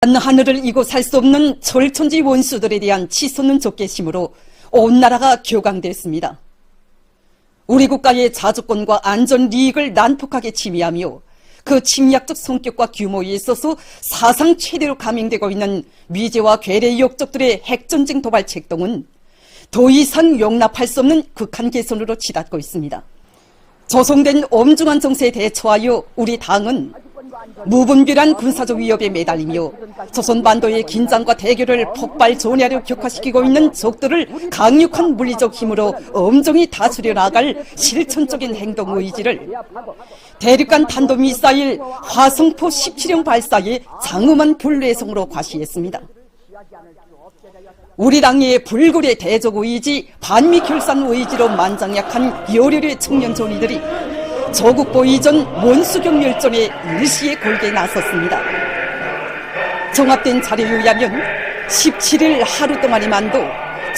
하늘을 이고 살 수 없는 절천지 원수들에 대한 치솟는 적개심으로 온 나라가 교강됐습니다. 우리 국가의 자주권과 안전 이익을 난폭하게 침해하며 그 침략적 성격과 규모에 있어서 사상 최대로 감행되고 있는 미제와 괴뢰 역적들의 핵전쟁 도발 책동은 더 이상 용납할 수 없는 극한 개선으로 치닫고 있습니다. 조성된 엄중한 정세에 대처하여 우리 당은 무분별한 군사적 위협에 매달리며 조선반도의 긴장과 대결을 폭발존야로 격화시키고 있는 적들을 강력한 물리적 힘으로 엄정히 다스려 나갈 실천적인 행동 의지를 대륙간 탄도미사일 화성포 17형 발사의 장엄한 불례성으로 과시했습니다. 우리 당의 불굴의 대적 의지, 반미 결산 의지로 만장약한 열혈의 청년 존이들이 조국보 이전 원수경멸전에 일시에 골게 나섰습니다. 정합된 자료에 의하면 17일 하루 동안에만도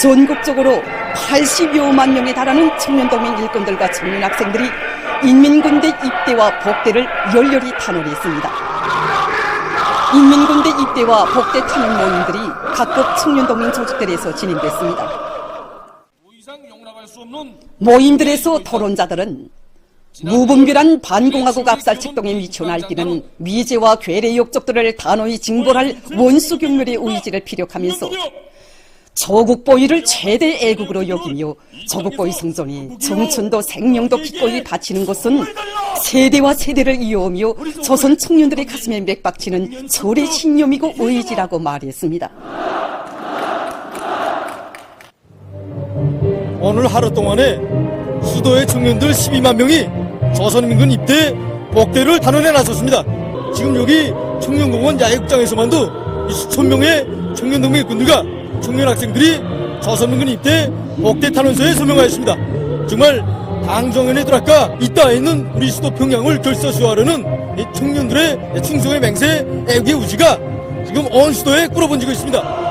전국적으로 80여만 명에 달하는 청년동맹 일꾼들과 청년 학생들이 인민군대 입대와 복대를 열렬히 탄원했습니다. 인민군대 입대와 복대 탄원 모임들이 각급 청년동맹 조직들에서 진행됐습니다. 모임들에서 토론자들은 무분별한 반공화국 압살 책동에 미쳐 날뛰는 미제와 괴뢰 역적들을 단호히 징벌할 원수경멸의 의지를 피력하면서 조국보위를 최대 애국으로 여기며 조국보위 성전이 정천도 생명도 기꺼이 바치는 것은 세대와 세대를 이어오며 조선 청년들의 가슴에 맥박치는 절의 신념이고 의지라고 말했습니다. 오늘 하루 동안에 수도의 청년들 12만 명이 조선인민군 입대 복대를 단원해 나섰습니다. 지금 여기 청년공원 야외극장에서만도 이 수천 명의 청년동맹 일꾼들과 청년 학생들이 조선인민군 입대 복대 탄원서에 서명하였습니다. 정말 당정연에 들어갈까 이따에 있는 우리 수도 평양을 결사수하려는 이 청년들의 충성의 맹세, 애국의 우지가 지금 온 수도에 꿇어번지고 있습니다.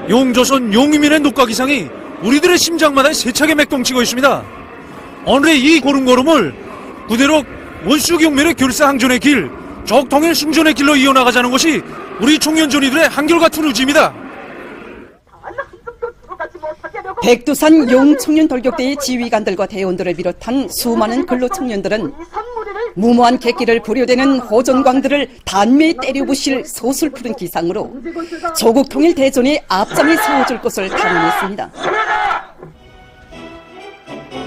용조선 용의민의 녹각이상이 우리들의 심장마다 세차게 맥동치고 있습니다. 오늘의 이 고름고름을 그대로 원수경멸의 결사항전의 길, 적통일 승전의 길로 이어나가자는 것이 우리 청년전이들의 한결같은 의지입니다. 백두산 용청년 돌격대의 지휘관들과 대원들을 비롯한 수많은 근로청년들은 무모한 객기를 부려대는 호전광들을 단매에 때려부실 소술 푸른 기상으로 조국 통일 대전에 앞장에 세워줄 것을 단언했습니다.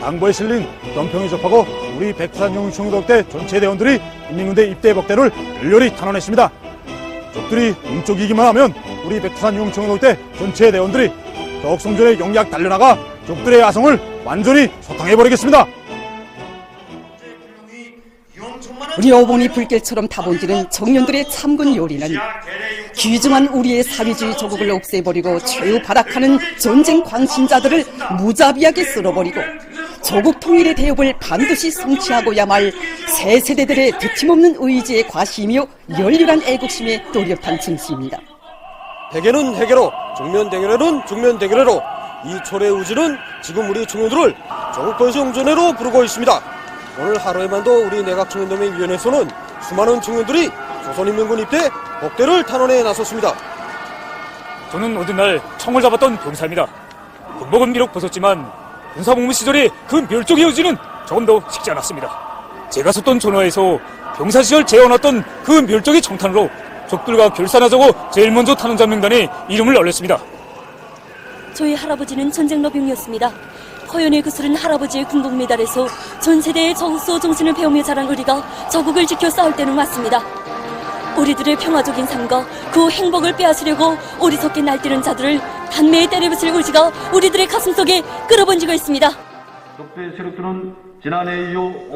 당부에 실린 연평이 접하고 우리 백두산 용청년돌격대 전체 대원들이 인민군대 입대 복대를 열렬히 탄원했습니다. 적들이 움쪽이기만 하면 우리 백두산 용청년돌격대 전체 대원들이 적성전에 용약 달려나가 적들의 야성을 완전히 소탕해버리겠습니다. 려보니 불길처럼 타본지는 청년들의 참군 요리는 귀중한 우리의 사회주의 조국을 없애버리고 최후발악하는 전쟁 광신자들을 무자비하게 쓸어버리고 조국 통일의 대업을 반드시 성취하고야 말 새 세대들의 드침없는 의지의 과시이며 열렬한 애국심의 또렷한 증시입니다. 해계는 해계로, 정면 대결에는 정면 대결로 이 철의 의지는 지금 우리 청년들을 조국보위 성전으로 부르고 있습니다. 오늘 하루에만도 우리 내각청년동맹위원회에서는 수많은 청년들이 조선인민군 입대 복대를 탄원해 나섰습니다. 저는 어느 날 청을 잡았던 병사입니다. 군복은 비록 벗었지만 군사복무 시절의 그 멸종의 의지는 조금도 식지 않았습니다. 제가 섰던 전화에서 병사 시절 재워놨던 그 멸종의 정탄으로 적들과 결산하자고 제일 먼저 탄원자 명단에 이름을 올렸습니다. 저희 할아버지는 전쟁로병이었습니다. 허연의 그술은 할아버지의 군복 메달에서 전 세대의 정서 정신을 배우며 자란 우리가 저국을 지켜 싸울 때는 왔습니다. 우리들의 평화적인 삶과 그 행복을 빼앗으려고 어리석게 날뛰는 자들을 단매에 때려부술 의지가 우리들의 가슴속에 끌어번지고 있습니다.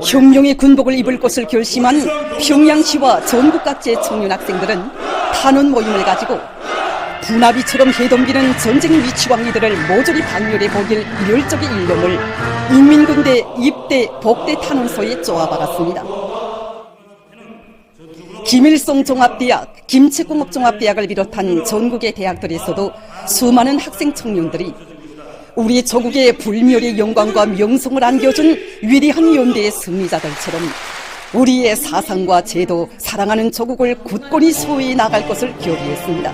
혁명의 군복을 입을 것을 결심한 평양시와 전국 각지의 청년 학생들은 탄원 모임을 가지고 분화비처럼 해덤비는 전쟁 위치왕리들을 모조리 박멸해 보길 멸적의 일념을 인민군대 입대 복대 탄원서에 쪼아박았습니다. 김일성 종합대학, 김책공업 종합대학을 비롯한 전국의 대학들에서도 수많은 학생 청년들이 우리 조국의 불멸의 영광과 명성을 안겨준 위대한 연대의 승리자들처럼 우리의 사상과 제도, 사랑하는 조국을 굳건히 수호해 나갈 것을 결의했습니다.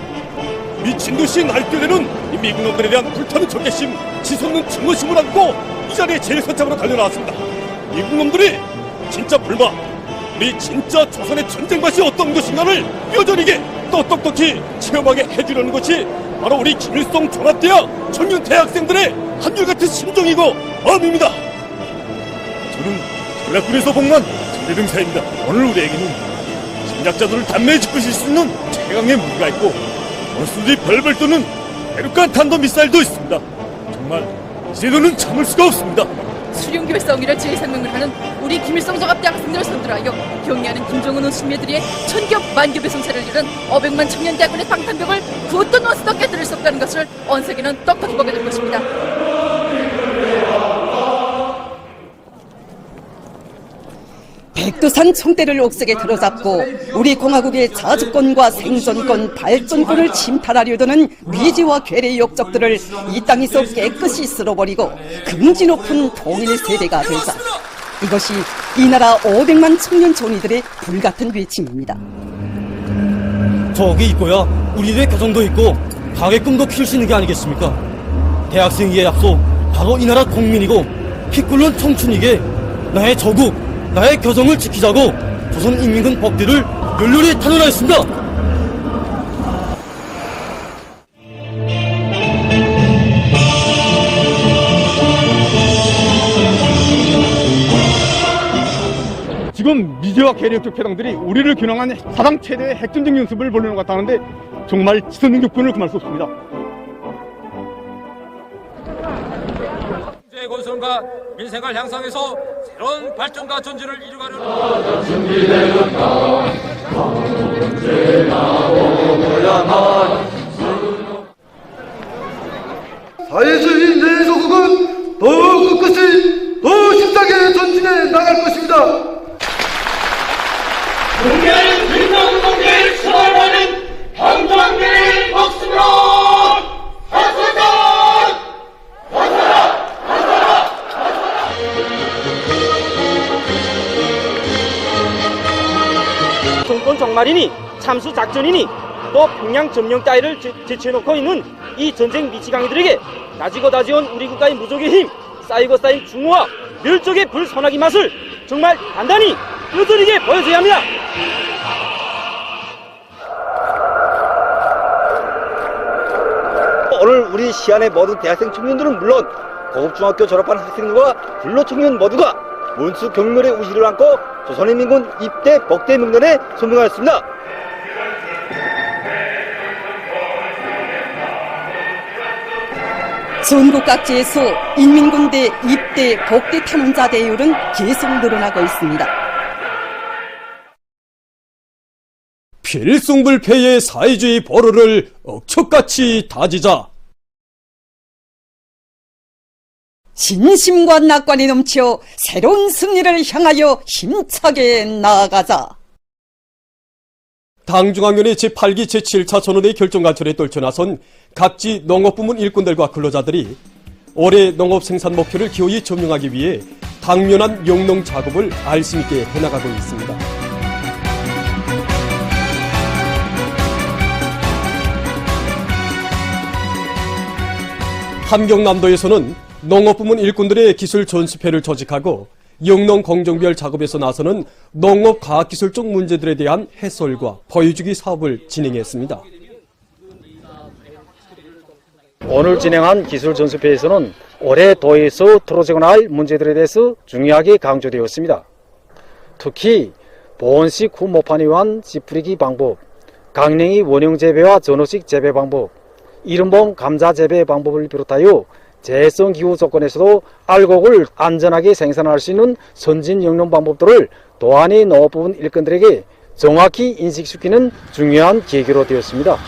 이 진도시의 날뛰어내는 이 미국놈들에 대한 불타는 적개심, 치솟는 증오심을 안고 이 자리에 제일선장으로 달려나왔습니다. 미국놈들이 진짜 불마, 우리 진짜 조선의 전쟁 맛이 어떤 것인가를 뼈저리게 또 똑똑히 체험하게 해주려는 것이 바로 우리 김일성 종합대학 청년 대학생들의 한결같은 심정이고 마음입니다. 저는 전략군에서 복무한 전대등사입니다. 오늘 우리에게는 침략자들을 단매에 짚으실 수 있는 최강의 무기가 있고 원수들이 벌벌 떠는 대륙간 탄도미사일도 있습니다. 정말 이제는 참을 수가 없습니다. 수령결사옹이라 제3명을 하는 우리 김일성 종합대학 학생들을 선두하여 경의하는 김정은 원수매들의 천겹 만겹의 성사를 이룬 500만 청년대학군의 방탄벽을 그 어떤 원수도 깨뜨릴 수 없다는 것을 언세계는 똑똑히 보게 될 것입니다. 백두산 총대를 옥석에 들어잡고 우리 공화국의 자주권과 생존권, 발전권을 침탈하려 드는 미지와 괴뢰의 역적들을 이 땅에서 깨끗이 쓸어버리고 긍지 높은 통일 세대가 되자. 이것이 이 나라 500만 청년 존이들의 불같은 외침입니다. 저기 있고야 우리들의 개성도 있고 가게 꿈도 키울 수 있는 게 아니겠습니까? 대학생이기에 앞서 바로 이 나라 국민이고 피 끓는 청춘이기에 나의 저국, 나의 개성을 지키자고 조선인민군 법대를 열렬히 탄원하였습니다. 지금 미제와 계력적 패당들이 우리를 겨냥한 사상 최대의 핵전쟁 연습을 벌이는 것 같다는데 정말 치솟는 격분을 금할 수 없습니다. 경제 건설과 민생을 향상해서 새로운 발전과 전진을 이루가는 사회주의 내 조국은 더욱 끝끝이 더 힘차게 전진해 나갈 것입니다. 국민의 민족운동계를 수호하는 황정민의 목숨으로 하소서! 정권 종말이니 참수 작전이니 또 평양 점령 따위를 제쳐놓고 있는 이 전쟁 미치광이들에게 다지고 다지온 우리 국가의 무적의 힘, 쌓이고 쌓인 중후와 멸족의 불선하기 맛을 정말 단단히 뼈저리게 보여줘야 합니다. 오늘 우리 시안의 모든 대학생 청년들은 물론 고급중학교 졸업한 학생들과 불로청년 모두가 원수 경멸의 우시를 안고 조선인민군 입대 복대 명단에 서명하였습니다. 전국 각지에서 인민군대 입대 복대 탄원자 대율은 계속 늘어나고 있습니다. 필승불패의 사회주의 보루를 억척같이 다지자. 진심과 낙관이 넘쳐 새로운 승리를 향하여 힘차게 나아가자. 당중앙위원회 제8기 제7차 전원회의 결정관철에 떨쳐나선 각지 농업부문 일꾼들과 근로자들이 올해 농업 생산 목표를 기어이 점령하기 위해 당면한 영농 작업을 알심있게 해나가고 있습니다. 함경남도에서는 농업부문 일꾼들의 기술 전수회를 조직하고 영농 공정별 작업에서 나서는 농업 과학기술 쪽 문제들에 대한 해설과 보여주기 사업을 진행했습니다. 오늘 진행한 기술 전수회에서는 올해 도에서 토로지거나 할 문제들에 대해서 중요하게 강조되었습니다. 특히 보온식 후 모판에 의한 찌푸리기 방법, 강냉이 원형 재배와 전호식 재배 방법, 이른봉 감자 재배 방법을 비롯하여 재해성 기후 조건에서도 알곡을 안전하게 생산할 수 있는 선진 영농 방법들을 도안의 농업부문 일꾼들에게 정확히 인식시키는 중요한 계기로 되었습니다.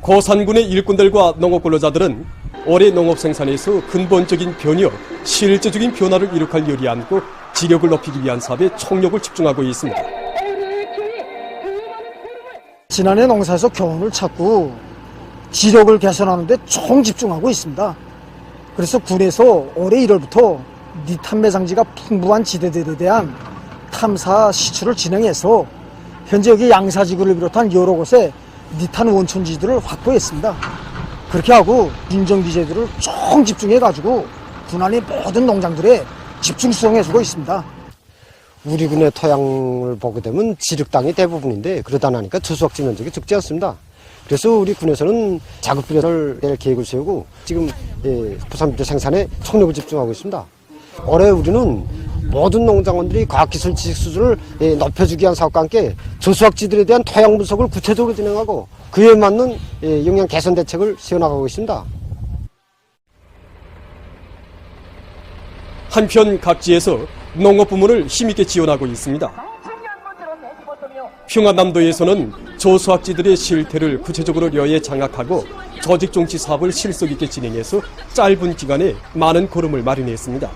고산군의 일꾼들과 농업근로자들은 올해 농업 생산에서 근본적인 변혁, 실제적인 변화를 이룩할 열이 안고 지력을 높이기 위한 사업에 총력을 집중하고 있습니다. 지난해 농사에서 교훈을 찾고 지력을 개선하는 데 총 집중하고 있습니다. 그래서 군에서 올해 1월부터 니탄 매장지가 풍부한 지대들에 대한 탐사 시추를 진행해서 현재 여기 양사지구를 비롯한 여러 곳에 니탄 원천지들을 확보했습니다. 그렇게 하고 인정기재들을 총 집중해가지고 군안의 모든 농장들에 집중 수송해주고 있습니다. 우리 군의 토양을 보게 되면 지륵 땅이 대부분인데 그러다 나니까 주수확지 면적이 적지 않습니다. 그래서 우리 군에서는 자급 비료를 낼 계획을 세우고 지금 부산 비료 생산에 총력을 집중하고 있습니다. 올해 우리는 모든 농장원들이 과학기술 지식 수준을 높여주기 위한 사업과 함께 조수확지들에 대한 토양 분석을 구체적으로 진행하고 그에 맞는 영양 개선 대책을 세워나가고 있습니다. 한편 각지에서 농업 부문을 힘있게 지원하고 있습니다. 평안남도에서는 조수학지들의 실태를 구체적으로 려에 장악하고 조직종치 사업을 실속 있게 진행해서 짧은 기간에 많은 고름을 마련했습니다.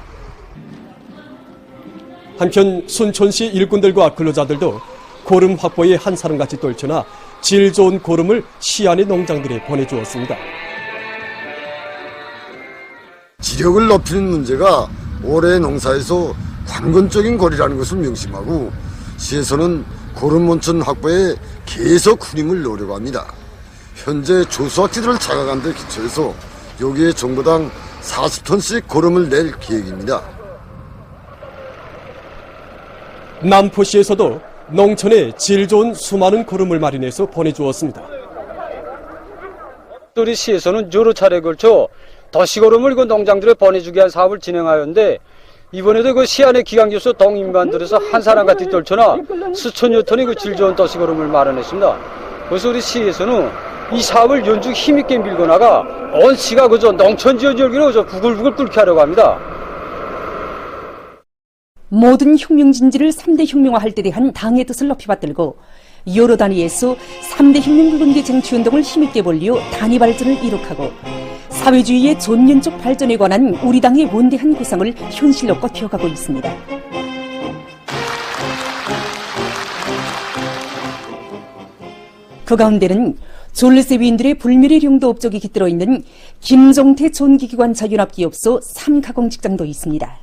한편 순천시 일꾼들과 근로자들도 고름 확보에 한 사람같이 떨쳐나 질 좋은 고름을 시안의 농장들에 보내주었습니다. 지력을 높이는 문제가 올해 농사에서 관건적인 고리라는 것을 명심하고 시에서는 고름 원천 확보에 계속 큰 힘을 놓으려고 합니다. 현재 조수학지들을 장악한 데 기초해서 여기에 정보당 40톤씩 고름을 낼 계획입니다. 남포시에서도 농촌에 질 좋은 수많은 고름을 마련해서 보내주었습니다. 우리 시에서는 여러 차례에 걸쳐 도시고름을 그 농장들에 보내주기 위한 사업을 진행하였는데 이번에도 그 시안의 기강교수 동인반들에서 한 사람같이 떨쳐나 수천여 톤의 그 질 좋은 도시고름을 마련했습니다. 그래서 우리 시에서는 이 사업을 연중 힘있게 밀고 나가 온 시가 그저 농촌지원 열기로 그저 부글부글 끓게 하려고 합니다. 모든 혁명진지를 3대 혁명화할 때 대한 당의 뜻을 높이 받들고 여러 단위에서 3대 혁명 붉은계 쟁취운동을 힘있게 벌려 단위 발전을 이룩하고 사회주의의 존연적 발전에 관한 우리 당의 원대한 구상을 현실로 꺾여가고 있습니다. 그 가운데는 졸세 위인들의 불멸의 용도 업적이 깃들어 있는 김종태 전기기관차 연합기업소 3가공 직장도 있습니다.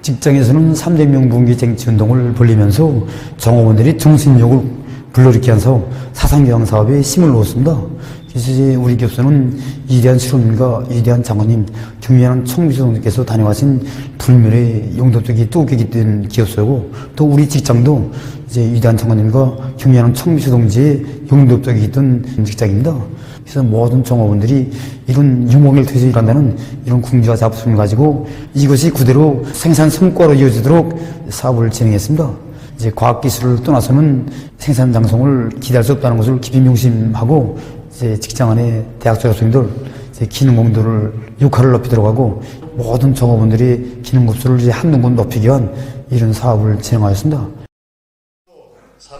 직장에서는 3대 명분기 쟁취운동을 벌리면서 종업원들이 정신력을 불러일으키게 하면서 사상교양 사업에 힘을 놓았습니다. 그래서 이제 우리 기업소는 위대한 실험님과 위대한 장관님, 경위한 총비서님께서 다녀가신 불멸의 용도적이 뚜렷게 깃든 기업소고 또 우리 직장도 이제 위대한 장관님과 경위한 총비서동지의 용도적이 깃든 직장입니다. 그래서 모든 종업원들이 이런 유목을 퇴소 일한다는 이런 궁지와 자부심을 가지고 이것이 그대로 생산 성과로 이어지도록 사업을 진행했습니다. 이제 과학기술을 떠나서는 생산 장성을 기대할 수 없다는 것을 깊이 명심하고 이제 직장 안에 대학 졸업생들 이제 기능 공도를 역할을 높이도록 하고 모든 종업원들이 기능 급수를 이제 한두 번 높이기 위한 이런 사업을 진행하였습니다.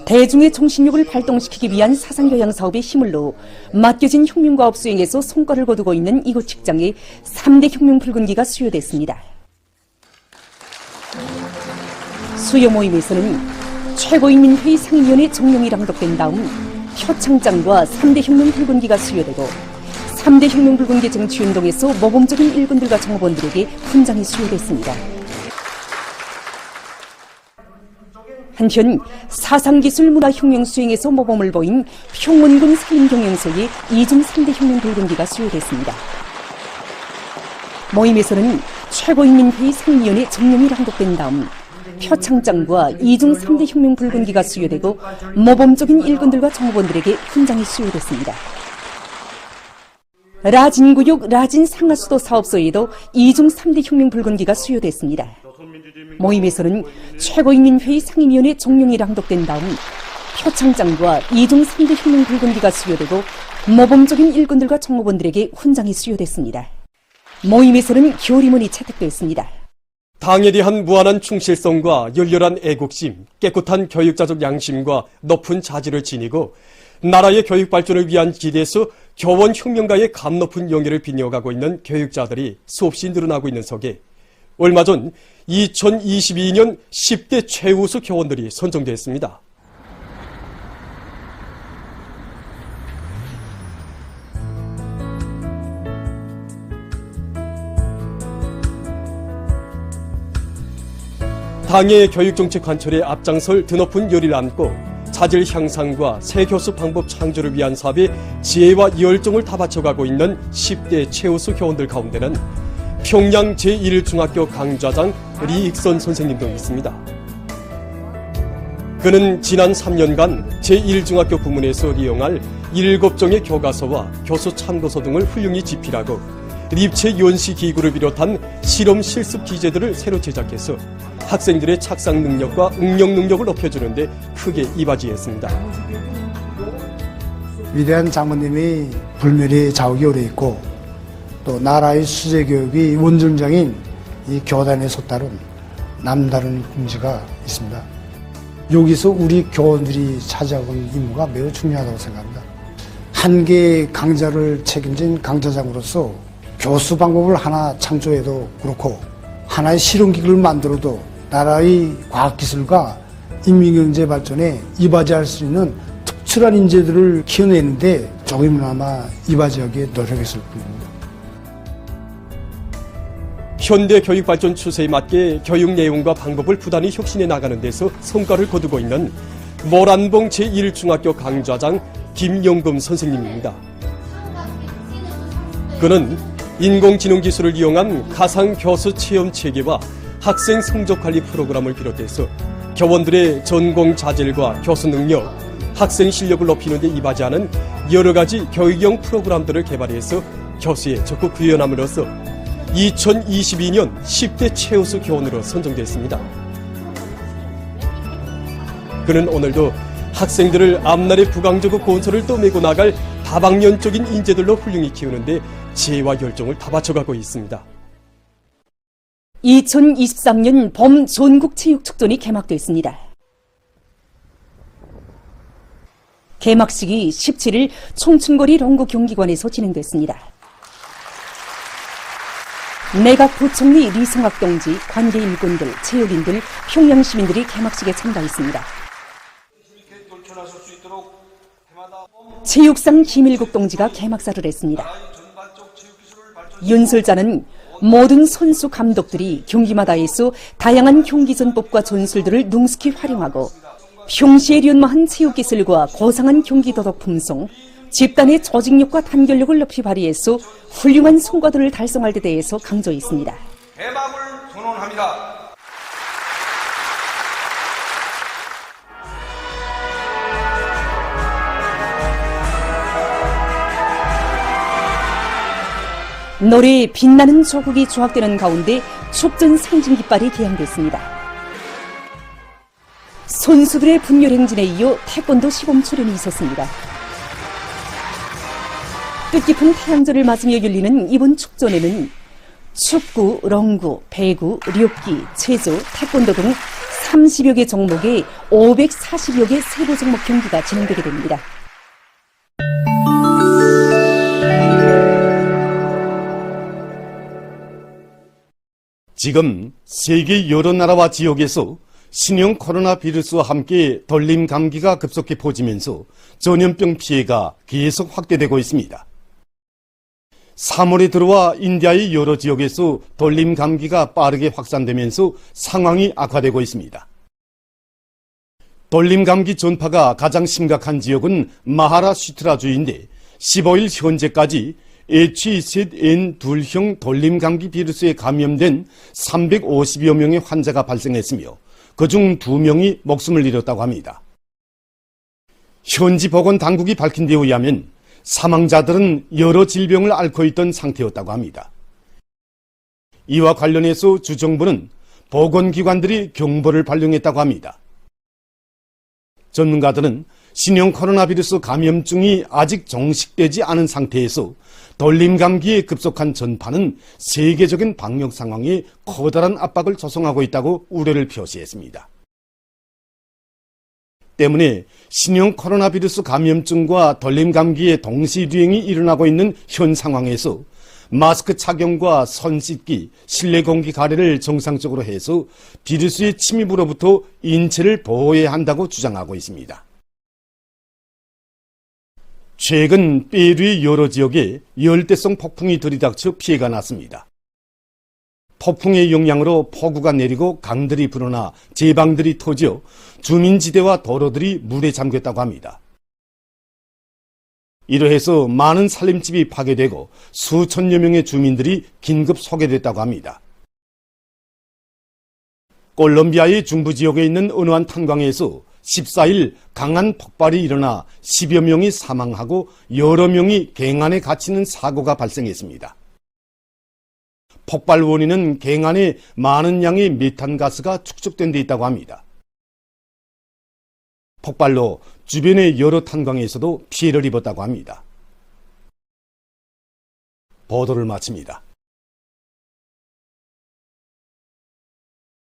대중의 정신력을 발동시키기 위한 사상교양 사업에 힘을 넣어 맡겨진 혁명과업 수행에서 성과를 거두고 있는 이곳 직장에 3대 혁명 붉은기가 수여됐습니다. 수여 모임에서는 최고인민회의 상임위원회 정령이 랑독된 다음 표창장과 3대 혁명 붉은기가 수여되고 3대 혁명 붉은기 쟁취운동에서 모범적인 일꾼들과 정업원들에게 훈장이 수여됐습니다. 한편 사상기술 문화혁명 수행에서 모범을 보인 평원군 산림경영소의 2중 3대 혁명 붉은기가 수여됐습니다. 모임에서는 최고인민회의 상임위원회 정령이 랑독된 다음 표창장과 2중 3대 혁명 붉은기가 수여되고 모범적인 일꾼들과 정업원들에게 훈장이 수여됐습니다. 라진구역 라진상하수도 사업소에도 2중 3대 혁명 붉은기가 수여됐습니다. 모임에서는 최고인민회의 상임위원회 정령이 랑독된 다음 표창장과 2중 3대 혁명 붉은기가 수여되고 모범적인 일꾼들과 정업원들에게 훈장이 수여됐습니다. 모임에서는 교리문이 채택됐습니다. 당에 대한 무한한 충실성과 열렬한 애국심, 깨끗한 교육자적 양심과 높은 자질을 지니고 나라의 교육 발전을 위한 길에서 교원 혁명가의 감 높은 영예를 빛내어가고 있는 교육자들이 수없이 늘어나고 있는 속에 얼마 전 2022년 10대 최우수 교원들이 선정됐습니다. 당의 교육정책 관철에 앞장설 드높은 열의를 안고 자질 향상과 새 교수 방법 창조를 위한 사업에 지혜와 열정을 다 바쳐가고 있는 10대 최우수 교원들 가운데는 평양 제1중학교 강좌장 리익선 선생님도 있습니다. 그는 지난 3년간 제1중학교 부문에서 이용할 7종의 교과서와 교수 참고서 등을 훌륭히 집필하고 립체 연시 기구를 비롯한 실험 실습 기재들을 새로 제작해서 학생들의 착상 능력과 응용 능력을 높여주는데 크게 이바지했습니다. 위대한 장모님이 불멸의 자욱이 오래 있고 또 나라의 수제교육이 원정장인 이 교단에 솟다른 남다른 긍지가 있습니다. 여기서 우리 교원들이 차지하고 있는 임무가 매우 중요하다고 생각합니다. 한 개의 강좌를 책임진 강좌장으로서 교수 방법을 하나 창조해도 그렇고 하나의 실험기구를 만들어도 나라의 과학기술과 인민경제 발전에 이바지할 수 있는 특출한 인재들을 키워내는데 조금이나마 이바지하기에 노력했을 뿐입니다. 현대 교육 발전 추세에 맞게 교육 내용과 방법을 부단히 혁신해 나가는 데서 성과를 거두고 있는 모란봉 제1중학교 강좌장 김영금 선생님입니다. 그는 인공지능 기술을 이용한 가상 교수 체험 체계와 학생 성적 관리 프로그램을 비롯해서 교원들의 전공 자질과 교수 능력, 학생 실력을 높이는 데 이바지하는 여러 가지 교육형 프로그램들을 개발해서 교수에 적극 구현함으로써 2022년 10대 최우수 교원으로 선정됐습니다. 그는 오늘도 학생들을 앞날의 부강적으로 건설을 떠매고 나갈 다방면적인 인재들로 훌륭히 키우는데 지혜와 열정을 다 바쳐가고 있습니다. 2023년 범 전국체육축전이 개막됐습니다. 개막식이 17일 청춘거리 롱구 경기관에서 진행됐습니다. 내각 부총리 리성학 동지, 관계 일꾼들, 체육인들, 평양 시민들이 개막식에 참가했습니다. 체육상 김일국 동지가 개막사를 했습니다. 연설자는 모든 선수 감독들이 경기마다에서 다양한 경기 전법과 전술들을 능숙히 활용하고 평시에 연마한 체육기술과 고상한 경기 도덕 품성, 집단의 조직력과 단결력을 높이 발휘해서 훌륭한 성과들을 달성할 데 대해서 강조했습니다. 개막을 선언합니다. 노래에 빛나는 조국이 조각되는 가운데 축전 상징 깃발이 개항됐습니다. 선수들의 분열 행진에 이어 태권도 시범 출연이 있었습니다. 뜻깊은 태양절을 맞으며 열리는 이번 축전에는 축구, 롱구, 배구, 력기, 체조, 태권도 등 30여 개 종목의 540여 개 세부 종목 경기가 진행되게 됩니다. 지금 세계 여러 나라와 지역에서 신형 코로나 비루스와 함께 돌림 감기가 급속히 퍼지면서 전염병 피해가 계속 확대되고 있습니다. 3월에 들어와 인디아의 여러 지역에서 돌림 감기가 빠르게 확산되면서 상황이 악화되고 있습니다. 돌림 감기 전파가 가장 심각한 지역은 마하라슈트라주인데 15일 현재까지 H3N2형 돌림 감기 비루스에 감염된 350여 명의 환자가 발생했으며 그중 2명이 목숨을 잃었다고 합니다. 현지 보건당국이 밝힌 데 의하면 사망자들은 여러 질병을 앓고 있던 상태였다고 합니다. 이와 관련해서 주정부는 보건기관들이 경보를 발령했다고 합니다. 전문가들은 신형 코로나 비루스 감염증이 아직 종식되지 않은 상태에서 돌림 감기의 급속한 전파는 세계적인 방역 상황에 커다란 압박을 조성하고 있다고 우려를 표시했습니다. 때문에 신형 코로나 비루스 감염증과 돌림 감기의 동시 유행이 일어나고 있는 현 상황에서 마스크 착용과 손 씻기, 실내 공기 가래를 정상적으로 해서 비루스의 침입으로부터 인체를 보호해야 한다고 주장하고 있습니다. 최근 페루의 여러 지역에 열대성 폭풍이 들이닥쳐 피해가 났습니다. 폭풍의 영향으로 폭우가 내리고 강들이 불어나 제방들이 터져 주민지대와 도로들이 물에 잠겼다고 합니다. 이로해서 많은 살림집이 파괴되고 수천여 명의 주민들이 긴급 소개됐다고 합니다. 콜롬비아의 중부 지역에 있는 어느 한 탄광에서 14일 강한 폭발이 일어나 10여 명이 사망하고 여러 명이 갱안에 갇히는 사고가 발생했습니다. 폭발 원인은 갱안에 많은 양의 메탄가스가 축적된 데 있다고 합니다. 폭발로 주변의 여러 탄광에서도 피해를 입었다고 합니다. 보도를 마칩니다.